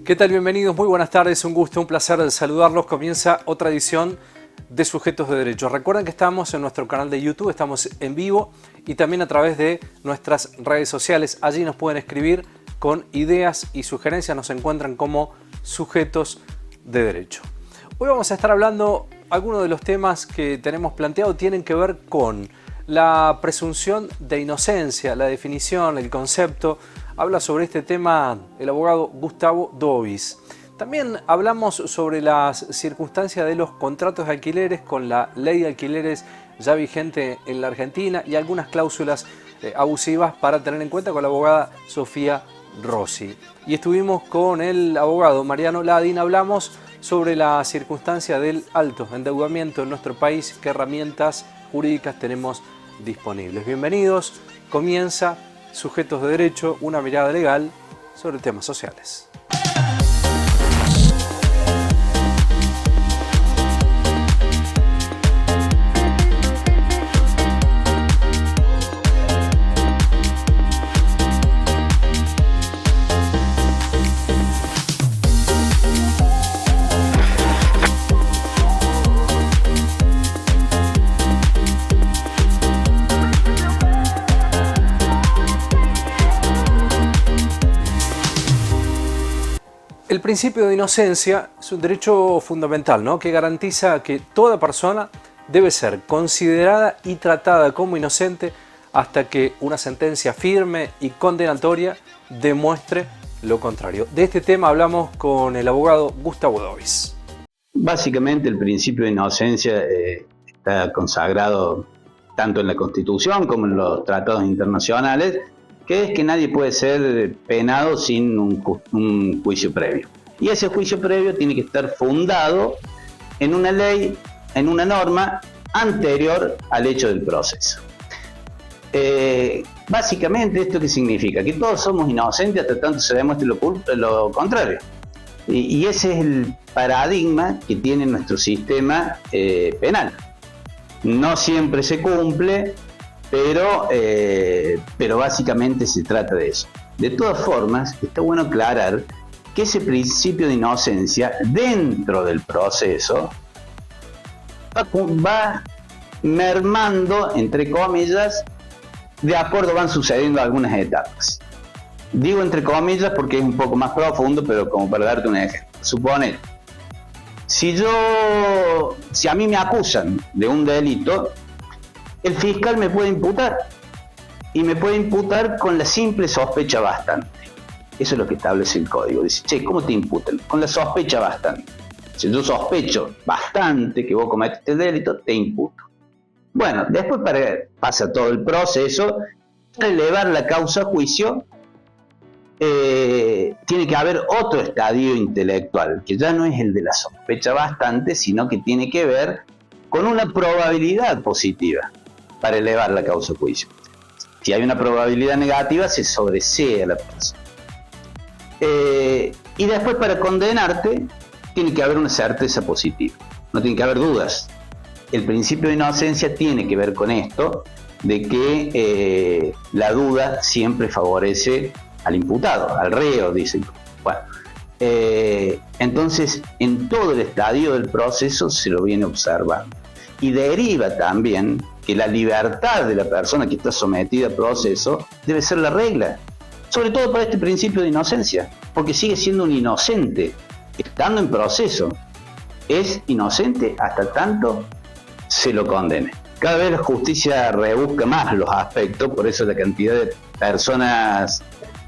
¿Qué tal? Bienvenidos, muy buenas tardes, un gusto, un placer saludarlos. Comienza otra edición de Sujetos de Derecho. Recuerden que estamos en nuestro canal de YouTube, estamos en vivo y también a través de nuestras redes sociales. Allí nos pueden escribir con ideas y sugerencias, nos encuentran como Sujetos de Derecho. Hoy vamos a estar hablando, algunos de los temas que tenemos planteado tienen que ver con la presunción de inocencia, la definición, el concepto. Habla sobre este tema el abogado Gustavo Dovis. También hablamos sobre las circunstancias de los contratos de alquileres con la ley de alquileres ya vigente en la Argentina y algunas cláusulas abusivas para tener en cuenta con la abogada Sofía Rossi. Y estuvimos con el abogado Mariano Ladin, hablamos sobre la circunstancia del alto endeudamiento en nuestro país, qué herramientas jurídicas tenemos disponibles. Bienvenidos, comienza Sujetos de Derecho, una mirada legal sobre temas sociales. El principio de inocencia es un derecho fundamental, ¿no?, que garantiza que toda persona debe ser considerada y tratada como inocente hasta que una sentencia firme y condenatoria demuestre lo contrario. De este tema hablamos con el abogado Gustavo Dovis. Básicamente el principio de inocencia está consagrado tanto en la Constitución como en los tratados internacionales, que es que nadie puede ser penado sin un juicio previo. Y ese juicio previo tiene que estar fundado en una ley, en una norma anterior al hecho del proceso. Básicamente, ¿esto qué significa? Que todos somos inocentes hasta tanto se demuestre lo contrario. Y ese es el paradigma que tiene nuestro sistema penal. No siempre se cumple, pero básicamente se trata de eso. De todas formas, está bueno aclarar que ese principio de inocencia dentro del proceso va mermando, entre comillas, de acuerdo van sucediendo algunas etapas. Digo entre comillas porque es un poco más profundo, pero como para darte un ejemplo. Supone, si a mí me acusan de un delito, el fiscal me puede imputar, y me puede imputar con la simple sospecha bastante. Eso es lo que establece el código. Dice, che, ¿cómo te imputan? Con la sospecha bastante. Si yo sospecho bastante que vos cometiste el delito, te imputo. Bueno, después pasa todo el proceso. Para elevar la causa a juicio, tiene que haber otro estadio intelectual, que ya no es el de la sospecha bastante, sino que tiene que ver con una probabilidad positiva para elevar la causa a juicio. Si hay una probabilidad negativa, se sobresee a la persona. Y después, para condenarte, tiene que haber una certeza positiva. No tiene que haber dudas. El principio de inocencia tiene que ver con esto, de que la duda siempre favorece al imputado, al reo, dicen. Bueno, entonces, en todo el estadio del proceso se lo viene observando. Y deriva también que la libertad de la persona que está sometida al proceso debe ser la regla, sobre todo para este principio de inocencia, porque sigue siendo un inocente estando en proceso. Es inocente hasta tanto se lo condene. Cada vez la justicia rebusca más los aspectos, por eso la cantidad de personas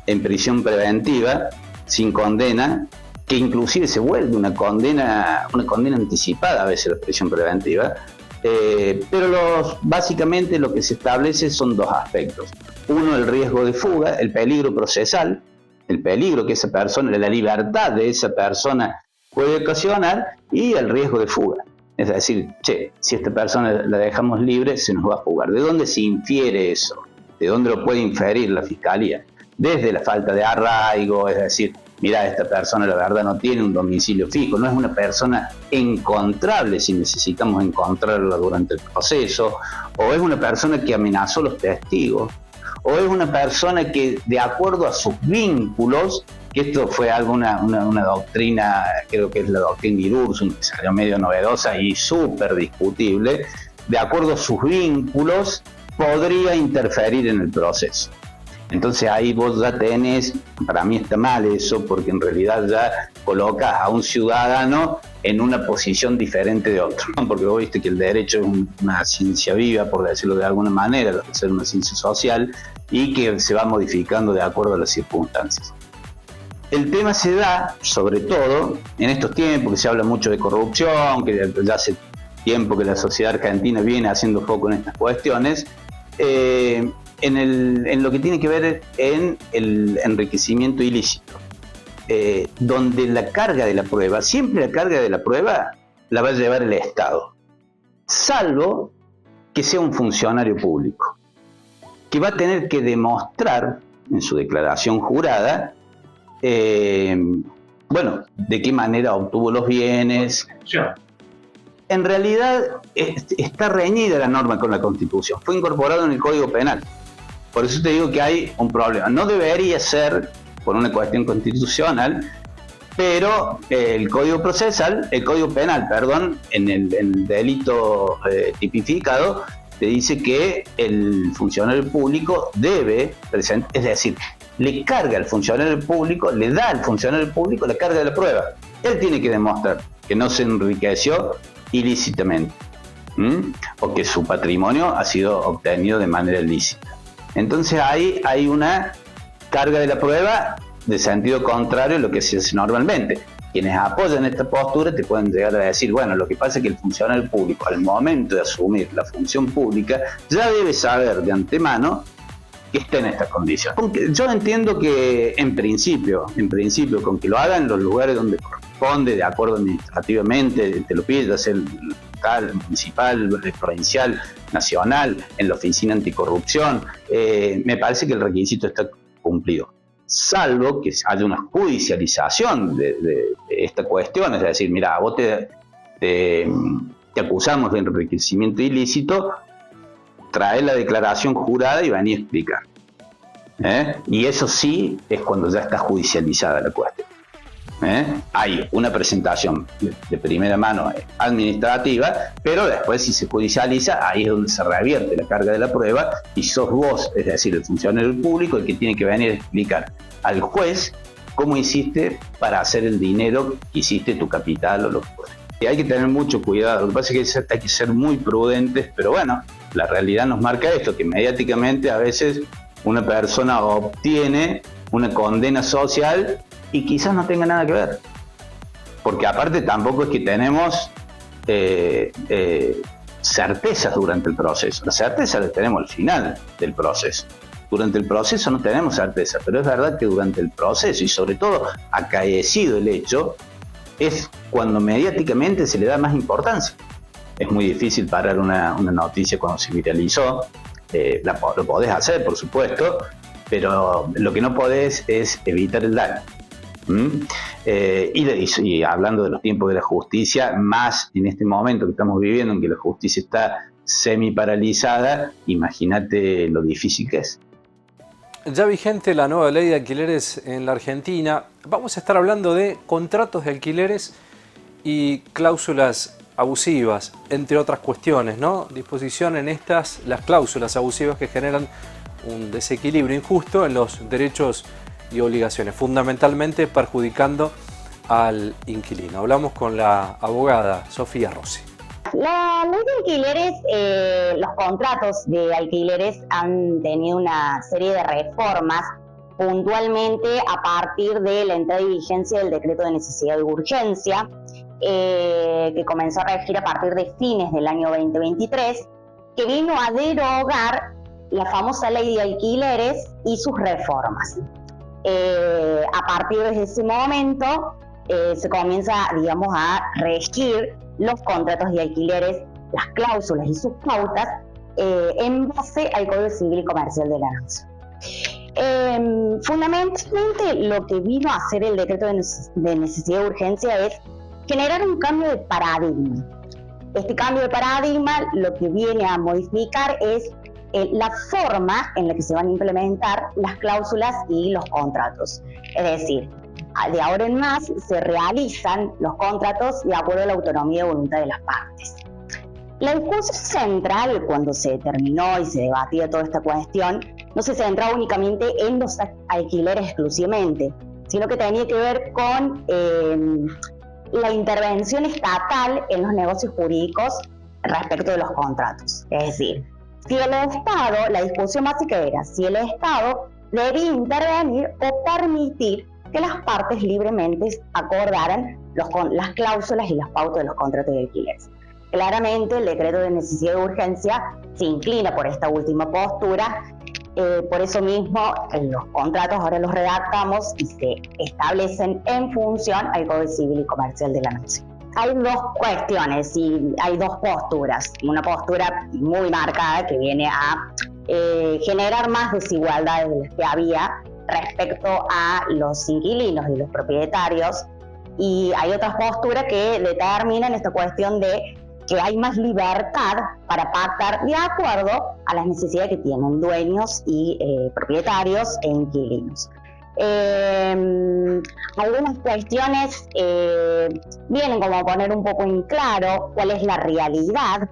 en prisión preventiva sin condena, que inclusive se vuelve una condena anticipada a veces la prisión preventiva. Pero básicamente lo que se establece son dos aspectos. Uno, el riesgo de fuga, el peligro procesal, el peligro que esa persona, la libertad de esa persona puede ocasionar, y el riesgo de fuga. Es decir, che, si esta persona la dejamos libre, se nos va a fugar. ¿De dónde se infiere eso? ¿De dónde lo puede inferir la fiscalía? Desde la falta de arraigo, es decir, mira, esta persona la verdad no tiene un domicilio fijo, no es una persona encontrable si necesitamos encontrarla durante el proceso, o es una persona que amenazó a los testigos, o es una persona que de acuerdo a sus vínculos, que esto fue una doctrina, creo que es la doctrina Irurzun, que salió medio novedosa y súper discutible, de acuerdo a sus vínculos podría interferir en el proceso. Entonces ahí vos ya tenés, para mí está mal eso, porque en realidad ya colocas a un ciudadano en una posición diferente de otro, porque vos viste que el derecho es una ciencia viva, por decirlo de alguna manera, de ser una ciencia social, y que se va modificando de acuerdo a las circunstancias. El tema se da, sobre todo, en estos tiempos que se habla mucho de corrupción, que ya hace tiempo que la sociedad argentina viene haciendo foco en estas cuestiones, en lo que tiene que ver en el enriquecimiento ilícito, donde la carga de la prueba, siempre la carga de la prueba la va a llevar el Estado, salvo que sea un funcionario público, que va a tener que demostrar en su declaración jurada, bueno, de qué manera obtuvo los bienes. En realidad está reñida la norma con la Constitución, fue incorporado en el Código Penal. Por eso te digo que hay un problema. No debería ser por una cuestión constitucional, pero el Código Penal, en el delito tipificado, te dice que el funcionario público debe presentar, es decir, le carga al funcionario público, le da al funcionario público la carga de la prueba. Él tiene que demostrar que no se enriqueció ilícitamente, o que su patrimonio ha sido obtenido de manera ilícita. Entonces ahí hay una carga de la prueba de sentido contrario a lo que se hace normalmente. Quienes apoyan esta postura te pueden llegar a decir, bueno, lo que pasa es que el funcionario público, al momento de asumir la función pública, ya debe saber de antemano que está en estas condiciones. Porque yo entiendo que en principio, con que lo hagan en los lugares donde corresponde, de acuerdo administrativamente, te lo pide, ya sea el local, municipal, provincial, nacional, en la oficina anticorrupción, me parece que el requisito está cumplido. Salvo que haya una judicialización de esta cuestión, es decir, mira, vos te acusamos de enriquecimiento ilícito, trae la declaración jurada y vení a explicar. Y eso sí es cuando ya está judicializada la cuestión. Hay una presentación de primera mano administrativa, pero después si se judicializa, ahí es donde se revierte la carga de la prueba y sos vos, es decir, el funcionario público, el que tiene que venir a explicar al juez cómo hiciste para hacer el dinero que hiciste, tu capital o lo que fuera. Y hay que tener mucho cuidado, lo que pasa es que hay que ser muy prudentes, pero bueno, la realidad nos marca esto, que mediáticamente a veces una persona obtiene una condena social y quizás no tenga nada que ver, porque aparte tampoco es que tenemos certezas durante el proceso. Las certezas las tenemos al final del proceso. Durante el proceso no tenemos certeza, pero es verdad que durante el proceso, y sobre todo acaecido el hecho, es cuando mediáticamente se le da más importancia. Es muy difícil parar una noticia cuando se viralizó, lo podés hacer, por supuesto, pero lo que no podés es evitar el daño. Y hablando de los tiempos de la justicia, más en este momento que estamos viviendo en que la justicia está semi paralizada, imagínate lo difícil que es. Ya vigente la nueva ley de alquileres en la Argentina, vamos a estar hablando de contratos de alquileres y cláusulas abusivas, entre otras cuestiones, ¿no? Disposición en estas, las cláusulas abusivas que generan un desequilibrio injusto en los derechos y obligaciones, fundamentalmente perjudicando al inquilino. Hablamos con la abogada Sofía Rossi. La ley de alquileres, los contratos de alquileres han tenido una serie de reformas, puntualmente a partir de la entrada y vigencia del decreto de necesidad y urgencia, que comenzó a regir a partir de fines del año 2023, que vino a derogar la famosa ley de alquileres y sus reformas. A partir de ese momento se comienza, digamos, a regir los contratos de alquileres, las cláusulas y sus pautas en base al Código Civil y Comercial de la Nación. Fundamentalmente lo que vino a hacer el decreto de necesidad y urgencia es generar un cambio de paradigma. Este cambio de paradigma lo que viene a modificar es la forma en la que se van a implementar las cláusulas y los contratos. Es decir, de ahora en más se realizan los contratos de acuerdo a la autonomía y voluntad de las partes. La discusión central, cuando se determinó y se debatía toda esta cuestión, no se centraba únicamente en los alquileres exclusivamente, sino que tenía que ver con la intervención estatal en los negocios jurídicos respecto de los contratos. Es decir, si el Estado, la discusión básica era si el Estado debía intervenir o permitir que las partes libremente acordaran las cláusulas y las pautas de los contratos de alquileres. Claramente, el decreto de necesidad de urgencia se inclina por esta última postura. Por eso mismo, los contratos ahora los redactamos y se establecen en función al Código Civil y Comercial de la Nación. Hay dos cuestiones y hay dos posturas. Una postura muy marcada que viene a generar más desigualdades de las que había respecto a los inquilinos y los propietarios, y hay otras posturas que determinan esta cuestión de que hay más libertad para pactar de acuerdo a las necesidades que tienen dueños y propietarios e inquilinos. Algunas cuestiones vienen como a poner un poco en claro cuál es la realidad,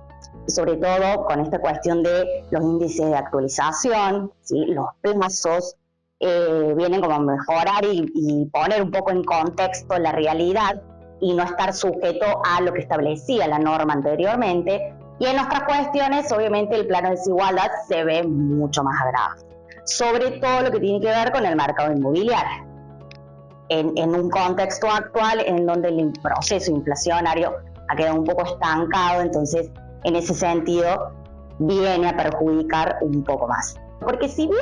sobre todo con esta cuestión de los índices de actualización, ¿sí? Los plazos, vienen como a mejorar y poner un poco en contexto la realidad y no estar sujeto a lo que establecía la norma anteriormente. Y en otras cuestiones, obviamente, el plano de desigualdad se ve mucho más agravado, sobre todo lo que tiene que ver con el mercado inmobiliario. En un contexto actual en donde el proceso inflacionario ha quedado un poco estancado, entonces, en ese sentido, viene a perjudicar un poco más. Porque si bien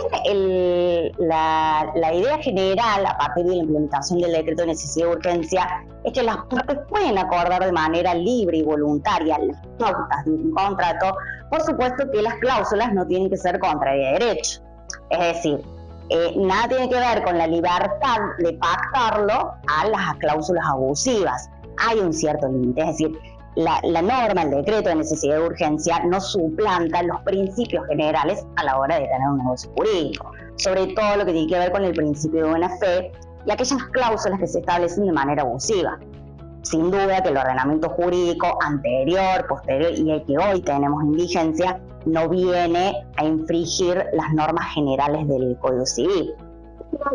la idea general a partir de la implementación del decreto de necesidad de urgencia es que las partes pueden acordar de manera libre y voluntaria las pautas de un contrato, por supuesto que las cláusulas no tienen que ser contrarias a derecho. Es decir, nada tiene que ver con la libertad de pactarlo a las cláusulas abusivas. Hay un cierto límite, es decir, la norma, el decreto de necesidad de urgencia no suplanta los principios generales a la hora de tener un negocio jurídico, sobre todo lo que tiene que ver con el principio de buena fe y aquellas cláusulas que se establecen de manera abusiva. Sin duda que el ordenamiento jurídico anterior, posterior y el que hoy tenemos en vigencia no viene a infringir las normas generales del Código Civil.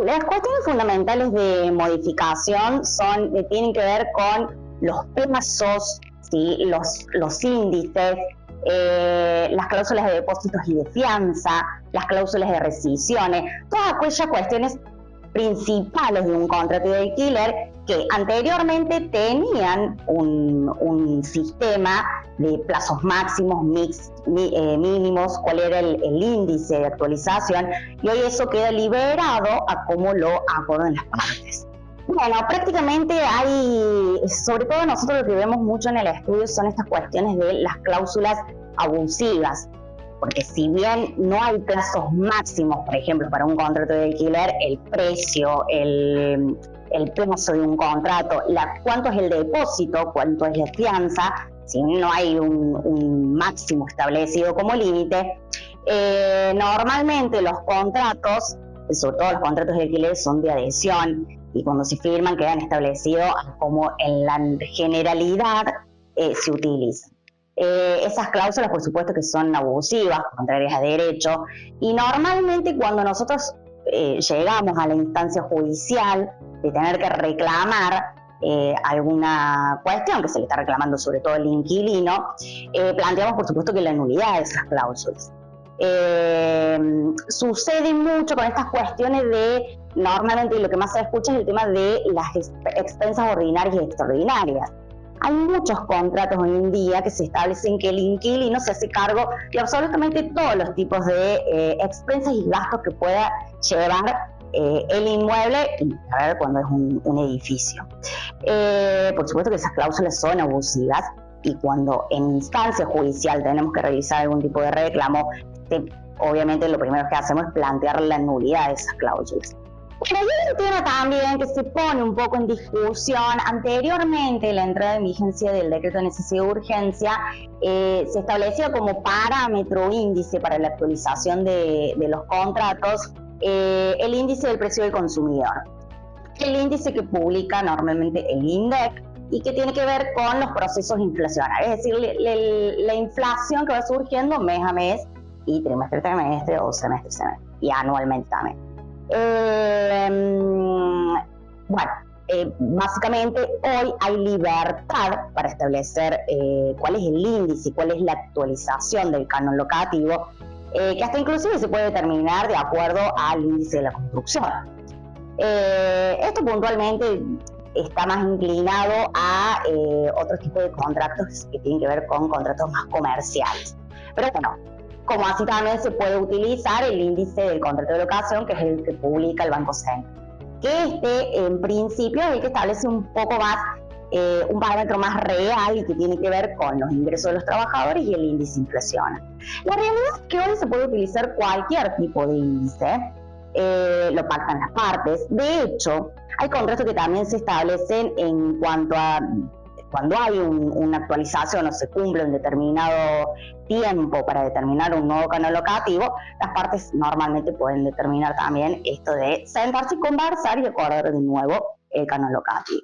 Las cuestiones fundamentales de modificación tienen que ver con los plazos, ¿sí? los índices, las cláusulas de depósitos y de fianza, las cláusulas de rescisiones, todas aquellas cuestiones principales de un contrato de alquiler que anteriormente tenían un sistema de plazos máximos, mínimos, cuál era el índice de actualización, y hoy eso queda liberado a cómo lo acuerdan las partes. Bueno, prácticamente sobre todo nosotros lo que vemos mucho en el estudio son estas cuestiones de las cláusulas abusivas, porque si bien no hay plazos máximos, por ejemplo, para un contrato de alquiler, el precio, el plazo de un contrato, cuánto es el depósito, cuánto es la fianza, si no hay un máximo establecido como límite, normalmente los contratos, sobre todo los contratos de alquiler, son de adhesión, y cuando se firman quedan establecidos como en la generalidad se utilizan. Esas cláusulas, por supuesto, que son abusivas, contrarias a derecho, y normalmente cuando nosotros llegamos a la instancia judicial de tener que reclamar alguna cuestión que se le está reclamando sobre todo al inquilino, planteamos, por supuesto, que la nulidad de esas cláusulas. Sucede mucho con estas cuestiones de, normalmente lo que más se escucha es el tema de las expensas ordinarias y extraordinarias. Hay muchos contratos hoy en día que se establecen que el inquilino se hace cargo de absolutamente todos los tipos de expensas y gastos que pueda llevar el inmueble, a ver, cuando es un edificio. Por supuesto que esas cláusulas son abusivas, y cuando en instancia judicial tenemos que realizar algún tipo de reclamo, obviamente lo primero que hacemos es plantear la nulidad de esas cláusulas. Bueno, y hay un tema también que se pone un poco en discusión. Anteriormente, la entrada en vigencia del decreto de necesidad de urgencia se estableció como parámetro índice para la actualización de los contratos el índice del precio del consumidor. El índice que publica normalmente el INDEC y que tiene que ver con los procesos inflacionarios, es decir, la inflación que va surgiendo mes a mes y trimestre a trimestre o semestre a semestre y anualmente también. Básicamente hoy hay libertad para establecer cuál es el índice, cuál es la actualización del canon locativo, que hasta inclusive se puede determinar de acuerdo al índice de la construcción. Esto puntualmente está más inclinado a otro tipo de contratos que tienen que ver con contratos más comerciales. Pero bueno, como así también se puede utilizar el índice del contrato de locación, que es el que publica el Banco Central, que en principio es el que establece un poco más, un parámetro más real y que tiene que ver con los ingresos de los trabajadores y el índice inflacionario. La realidad es que hoy se puede utilizar cualquier tipo de índice, lo pactan las partes. De hecho, hay contratos que también se establecen en cuanto a cuando hay una actualización o se cumple un determinado tiempo para determinar un nuevo canon locativo, las partes normalmente pueden determinar también esto de sentarse y conversar y acordar de nuevo el canon locativo.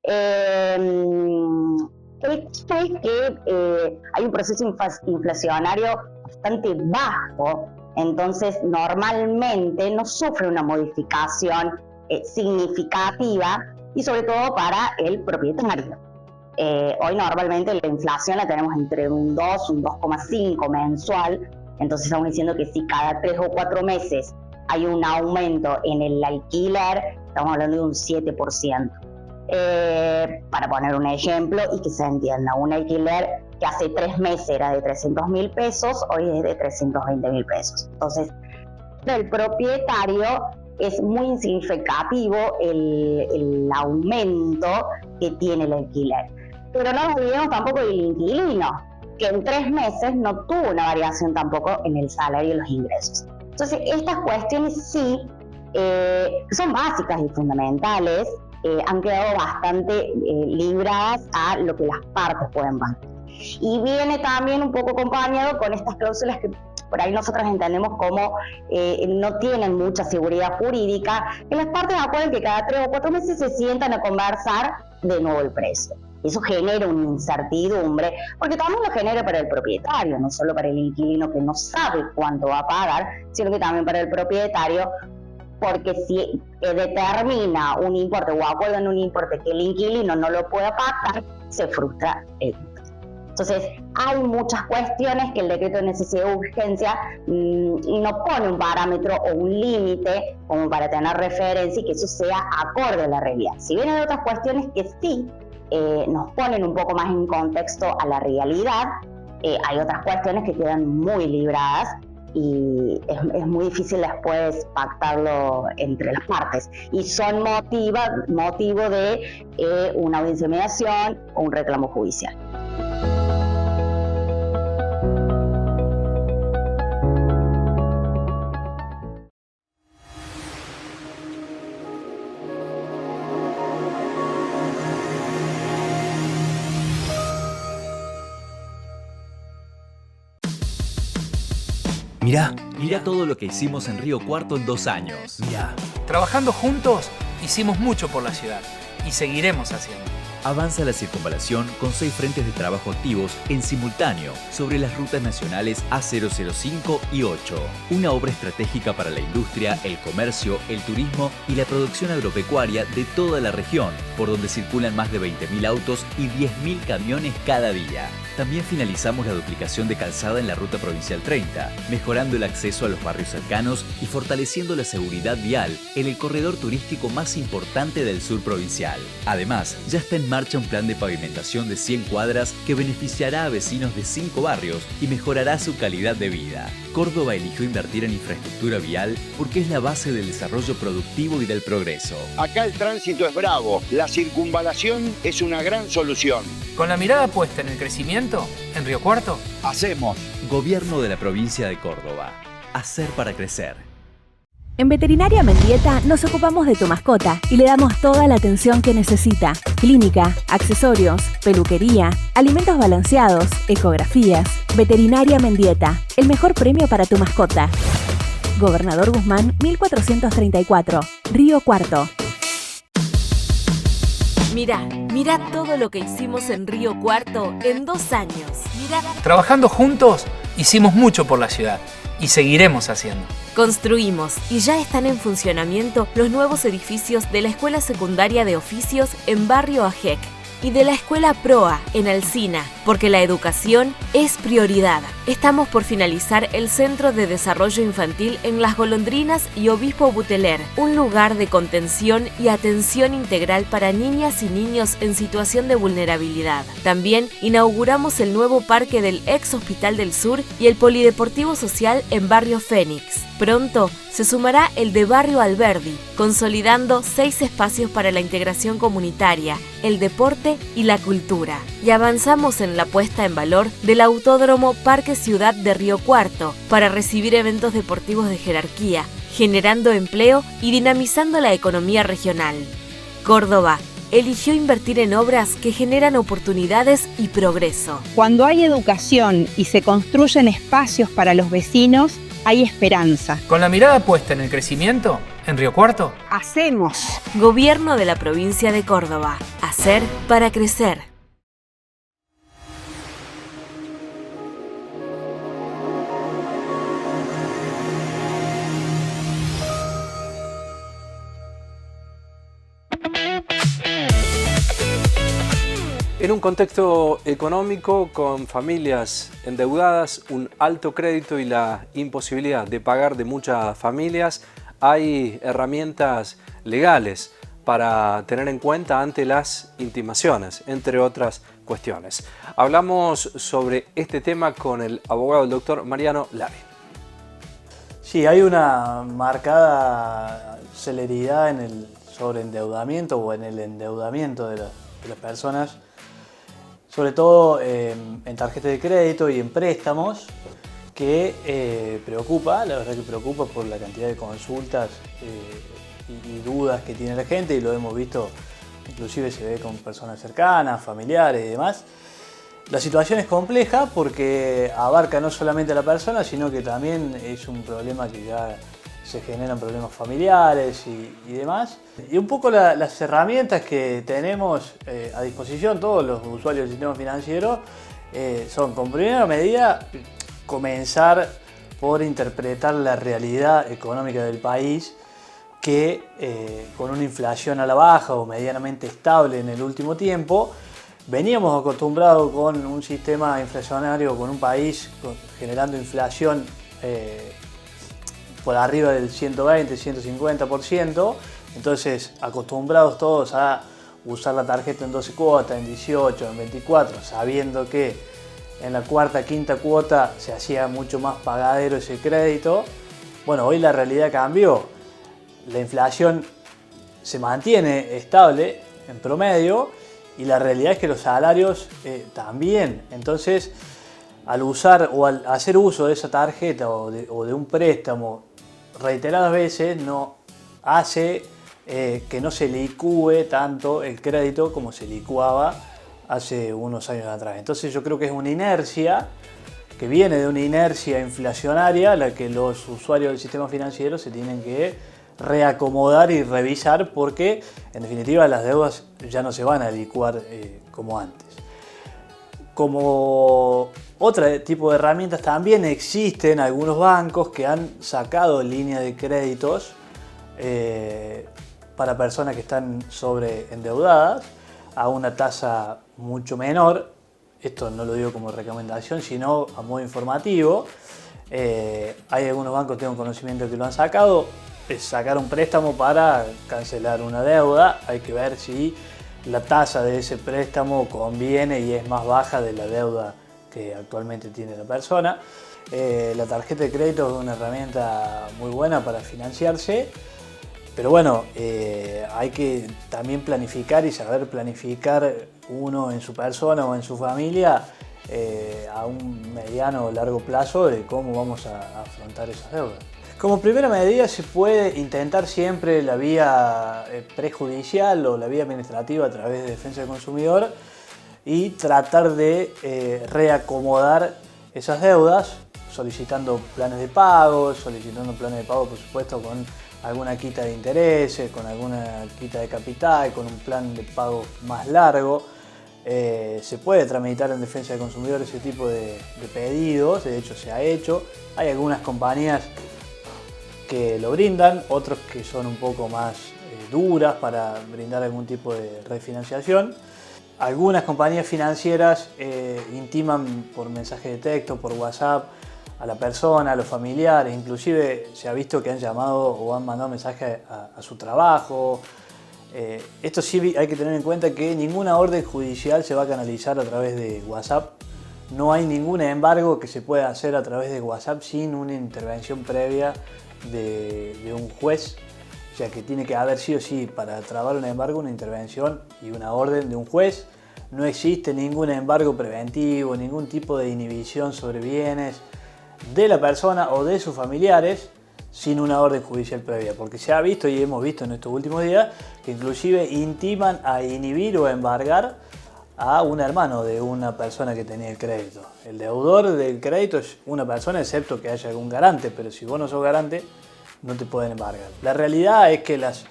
El hecho es que hay un proceso inflacionario bastante bajo, entonces normalmente no sufre una modificación significativa y sobre todo para el propietario. Hoy normalmente la inflación la tenemos entre un 2, un 2,5 mensual, entonces estamos diciendo que si cada 3 o 4 meses hay un aumento en el alquiler, estamos hablando de un 7%. Para poner un ejemplo y que se entienda, un alquiler que hace 3 meses era de 300.000 pesos, hoy es de 320.000 pesos. Entonces, el propietario es muy significativo el aumento que tiene el alquiler. Pero no nos olvidemos tampoco del inquilino, que en 3 meses no tuvo una variación tampoco en el salario y los ingresos. Entonces, estas cuestiones sí son básicas y fundamentales, han quedado bastante libradas a lo que las partes pueden pagar. Y viene también un poco acompañado con estas cláusulas que por ahí nosotros entendemos como no tienen mucha seguridad jurídica, que las partes acuerdan que cada 3 o 4 meses se sientan a conversar de nuevo el precio. Eso genera una incertidumbre, porque también lo genera para el propietario, no solo para el inquilino que no sabe cuánto va a pagar, sino que también para el propietario, porque si determina un importe o acuerda en un importe que el inquilino no lo pueda pagar, se frustra el contrato. Entonces, hay muchas cuestiones que el decreto de necesidad de urgencia no pone un parámetro o un límite como para tener referencia y que eso sea acorde a la realidad. Si bien hay otras cuestiones que sí nos ponen un poco más en contexto a la realidad, hay otras cuestiones que quedan muy libradas y es muy difícil después pactarlo entre las partes y son motivo de una audiencia de mediación o un reclamo judicial. Mirá todo lo que hicimos en Río Cuarto en 2 años. Mirá. Trabajando juntos, hicimos mucho por la ciudad y seguiremos haciendo. Avanza la circunvalación con 6 frentes de trabajo activos en simultáneo sobre las rutas nacionales A005 y 8. Una obra estratégica para la industria, el comercio, el turismo y la producción agropecuaria de toda la región, por donde circulan más de 20.000 autos y 10.000 camiones cada día. También finalizamos la duplicación de calzada en la ruta provincial 30, mejorando el acceso a los barrios cercanos y fortaleciendo la seguridad vial en el corredor turístico más importante del sur provincial. Además, ya está en marcha un plan de pavimentación de 100 cuadras que beneficiará a vecinos de 5 barrios y mejorará su calidad de vida. Córdoba eligió invertir en infraestructura vial porque es la base del desarrollo productivo y del progreso. Acá el tránsito es bravo, la circunvalación es una gran solución. Con la mirada puesta en el crecimiento, en Río Cuarto, hacemos. Gobierno de la provincia de Córdoba. Hacer para crecer. En Veterinaria Mendieta nos ocupamos de tu mascota y le damos toda la atención que necesita. Clínica, accesorios, peluquería, alimentos balanceados, ecografías. Veterinaria Mendieta, el mejor premio para tu mascota. Gobernador Guzmán, 1434, Río Cuarto. Mirá todo lo que hicimos en Río Cuarto en 2 años. Trabajando juntos, hicimos mucho por la ciudad y seguiremos haciendo. Construimos y ya están en funcionamiento los nuevos edificios de la Escuela Secundaria de Oficios en Barrio Ajec y de la Escuela Proa en Alsina, porque la educación es prioridad. Estamos por finalizar el Centro de Desarrollo Infantil en Las Golondrinas y Obispo Buteler, un lugar de contención y atención integral para niñas y niños en situación de vulnerabilidad. También inauguramos el nuevo parque del ex Hospital del Sur y el Polideportivo Social en Barrio Fénix. Pronto se sumará el de Barrio Alberdi, consolidando 6 espacios para la integración comunitaria, el deporte y la cultura. Y avanzamos en la puesta en valor del Autódromo Parque Ciudad de Río Cuarto para recibir eventos deportivos de jerarquía, generando empleo y dinamizando la economía regional. Córdoba eligió invertir en obras que generan oportunidades y progreso. Cuando hay educación y se construyen espacios para los vecinos, hay esperanza. Con la mirada puesta en el crecimiento, en Río Cuarto, Hacemos. Gobierno de la provincia de Córdoba. Hacer para crecer. En un contexto económico con familias endeudadas, un alto crédito y la imposibilidad de pagar de muchas familias, hay herramientas legales para tener en cuenta ante las intimaciones, entre otras cuestiones. Hablamos sobre este tema con el abogado, el doctor Mariano Lavi. Sí, hay una marcada celeridad en el sobreendeudamiento o en el endeudamiento de las personas, sobre todo en tarjetas de crédito y en préstamos, que preocupa, la verdad que preocupa por la cantidad de consultas y dudas que tiene la gente, y lo hemos visto, inclusive se ve con personas cercanas, familiares y demás. La situación es compleja porque abarca no solamente a la persona, sino que también es un problema que ya se generan problemas familiares y demás. Y un poco las herramientas que tenemos a disposición todos los usuarios del sistema financiero son, como primera medida, comenzar por interpretar la realidad económica del país, que con una inflación a la baja o medianamente estable en el último tiempo, veníamos acostumbrados con un sistema inflacionario, con un país generando inflación por arriba del 120, 150%, entonces acostumbrados todos a usar la tarjeta en 12 cuotas, en 18, en 24, sabiendo que en la cuarta, quinta cuota se hacía mucho más pagadero ese crédito. Bueno, hoy la realidad cambió, la inflación se mantiene estable en promedio y la realidad es que los salarios también. Entonces, al usar o al hacer uso de esa tarjeta o de un préstamo reiteradas veces, no hace que no se licúe tanto el crédito como se licuaba hace unos años atrás. Entonces yo creo que es una inercia que viene de una inercia inflacionaria a la que los usuarios del sistema financiero se tienen que reacomodar y revisar, porque en definitiva las deudas ya no se van a licuar como antes. Como otro tipo de herramientas, también existen algunos bancos que han sacado líneas de créditos para personas que están sobreendeudadas a una tasa mucho menor. Esto no lo digo como recomendación, sino a modo informativo. Hay algunos bancos, tengo conocimiento, que lo han sacado. Es sacar un préstamo para cancelar una deuda. Hay que ver si la tasa de ese préstamo conviene y es más baja de la deuda que actualmente tiene la persona. La tarjeta de crédito es una herramienta muy buena para financiarse, pero bueno, hay que también planificar y saber planificar uno en su persona o en su familia a un mediano o largo plazo de cómo vamos a afrontar esas deudas. Como primera medida se puede intentar siempre la vía prejudicial o la vía administrativa a través de defensa del consumidor y tratar de reacomodar esas deudas solicitando planes de pago, por supuesto con alguna quita de intereses, con alguna quita de capital, con un plan de pago más largo. Se puede tramitar en defensa del consumidor ese tipo de pedidos, de hecho se ha hecho. Hay algunas compañías que lo brindan, otros que son un poco más duras para brindar algún tipo de refinanciación. Algunas compañías financieras intiman por mensaje de texto, por WhatsApp, a la persona, a los familiares, inclusive se ha visto que han llamado o han mandado mensajes a su trabajo. Esto sí hay que tener en cuenta que ninguna orden judicial se va a canalizar a través de WhatsApp. No hay ningún embargo que se pueda hacer a través de WhatsApp sin una intervención previa de un juez. O sea que tiene que haber sí o sí para trabar un embargo una intervención y una orden de un juez. No existe ningún embargo preventivo, ningún tipo de inhibición sobre bienes de la persona o de sus familiares sin una orden judicial previa, porque se ha visto y hemos visto en estos últimos días que inclusive intiman a inhibir o a embargar a un hermano de una persona que tenía el crédito. El deudor del crédito es una persona excepto que haya algún garante, pero si vos no sos garante no te pueden embargar. La realidad es que las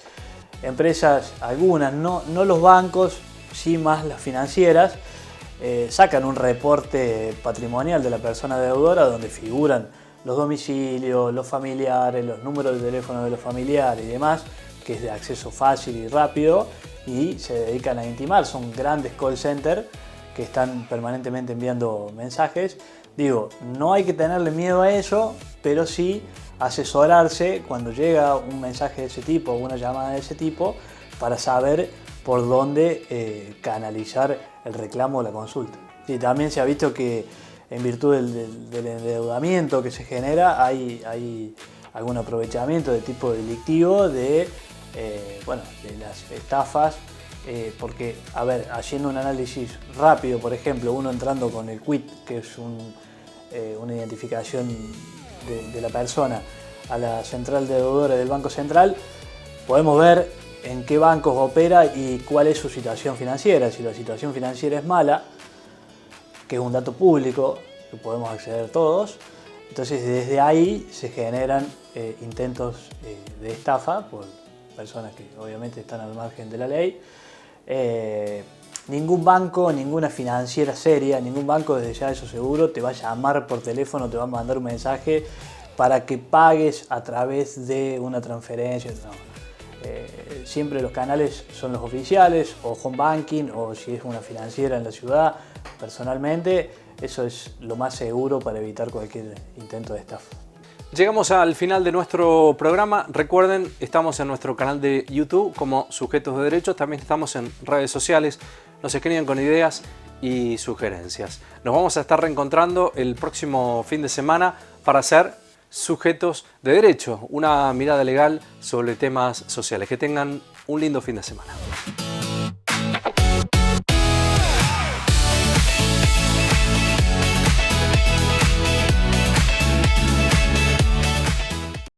empresas, algunas, no los bancos, sí más las financieras, sacan un reporte patrimonial de la persona deudora donde figuran los domicilios, los familiares, los números de teléfono de los familiares y demás, que es de acceso fácil y rápido, y se dedican a intimar. Son grandes call centers que están permanentemente enviando mensajes. Digo, no hay que tenerle miedo a eso, pero sí asesorarse cuando llega un mensaje de ese tipo o una llamada de ese tipo para saber por dónde canalizar el reclamo o la consulta. Y también se ha visto que en virtud del endeudamiento que se genera hay algún aprovechamiento de tipo delictivo de las estafas, porque, a ver, haciendo un análisis rápido, por ejemplo, uno entrando con el quit, que es una identificación de la persona, a la central deudora del Banco Central, podemos ver en qué bancos opera y cuál es su situación financiera. Si la situación financiera es mala, que es un dato público que podemos acceder todos, entonces desde ahí se generan intentos de estafa por personas que obviamente están al margen de la ley. Ningún banco, ninguna financiera seria, ningún banco, desde ya eso seguro, te va a llamar por teléfono, te va a mandar un mensaje para que pagues a través de una transferencia. No. Siempre los canales son los oficiales, o home banking, o si es una financiera en la ciudad, personalmente, eso es lo más seguro para evitar cualquier intento de estafa. Llegamos al final de nuestro programa. Recuerden, estamos en nuestro canal de YouTube como Sujetos de Derechos. También estamos en redes sociales. Nos escriben con ideas y sugerencias. Nos vamos a estar reencontrando el próximo fin de semana para hacer Sujetos de Derecho, una mirada legal sobre temas sociales. Que tengan un lindo fin de semana.